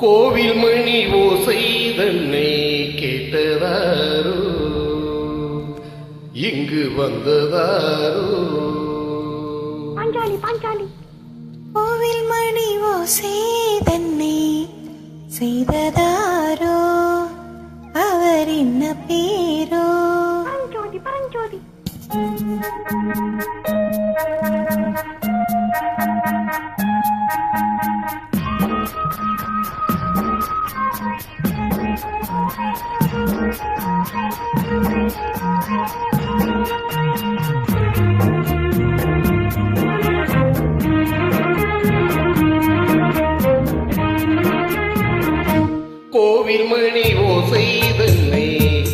கோவில் மணி ஓசை தன்னை கேட்டதாரோ, இங்கு வந்ததாரோ. பாஞ்சாலி பாஞ்சாலி. கோவில் மணி ஓசை தன்னை செய்ததாரோ, அவர் என்ன பேரோ? பரஞ்சோதி பரஞ்சோதி. கோவில் மணி ஓசை தன்னை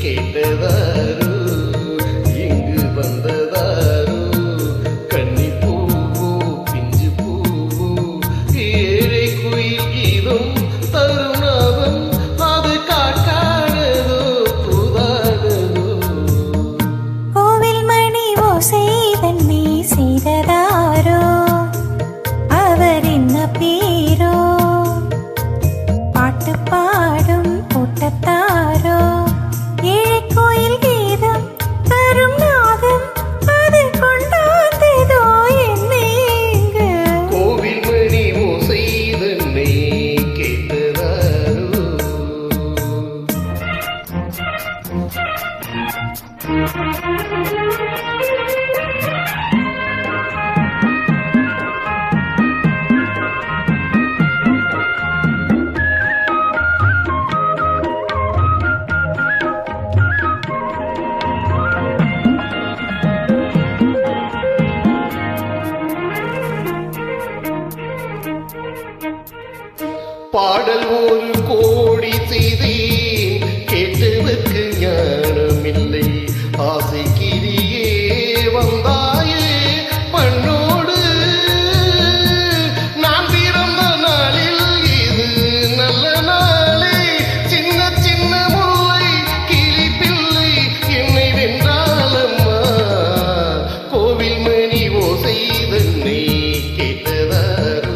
கேட்டதாரோ, இங்கு வந்ததாரோ. கன்னி பூவோ பிஞ்சு பூவோ ஏழை குயில் கீதம் தருணாவம், அது காட்டானதோ புதானதோ. கோவில் மணி ஓசை தன்னை செய்ததாரோ, அவர் என்ன பேரோ? பாட்டு பாடும் கூட்டத்தாரோ, ஏழை கோயில் கீதம் தரும் நாதம், அது கொண்டாந்ததோ என்னேங்கு. கோவில் மணி ஓசை தன்னை கேட்டதாரோ. பாடல் ஒரு கோடி செய்தேன், கேட்டதற்கு ஞானமில்லை. ஆசை கிரியே வந்தாயே பண்ணோடு, நான் பிறந்த நாளில் இது நல்ல நாளே. சின்ன சின்ன முல்லை கிளி பிள்ளை என்னை வென்றாலம்மா. கோவில் மணி ஓசை தன்னை கேட்டதாரோ.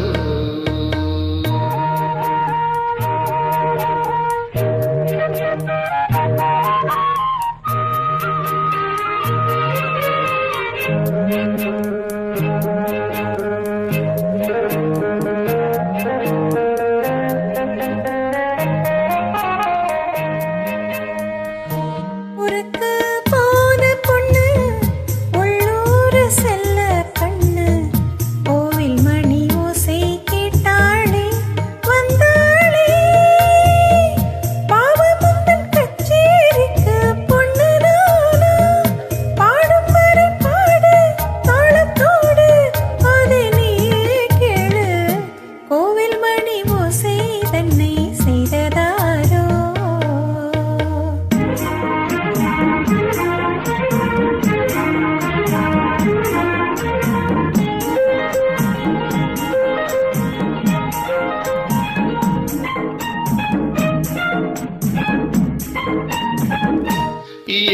ஊருக்கு போன பொண்ணு உள்ளூர் செல்ல கண்ணு, கோவில் மணி ஓசை கேட்டாளே வந்தாளே. பாவமுந்தன் கச்சேரிக்கு பொண்ணு நானா, பாடும் வரை பாடு தாளத்தோடு, அது நீயே கேளு. கோவில் மணி ஓசை தன்னை செய்ததாரோ.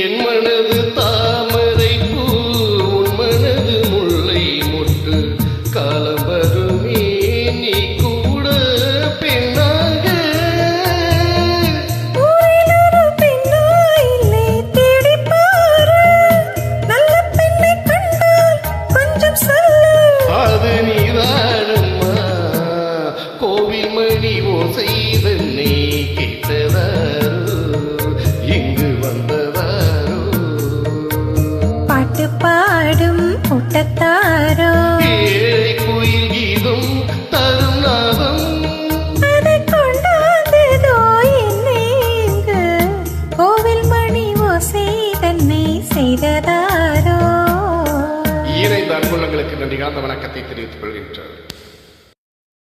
என் மனது தாமரை பூ, உன் மனது முல்லை மொட்டு. காலம் வருமே நீ கூட பெண்ணாக. ஊரிலொரு பெண்ணா இல்லை தேடிப் பாரு, நல்ல பெண்ணைக் கண்டால் கொஞ்சம் சொல்லு. அது நீதானம்மா. கோவில் மணி ஓசை தன்னை கேட்டதாரோ, இங்கு வந்ததாரோ. பாட்டு பாடும் கூட்டத்தாரோ, ஏழை குயில் கீதம் தரும் நாதம், அதை கொண்டாந்ததோ என்னேங்கு. கோவில் மணி ஓசை தன்னை செய்ததாரோ. இணைந்த அன்புள்ளங்களுக்கு நன்றி காந்த வணக்கத்தை தெரிவித்துக் கொள்கின்றோம்.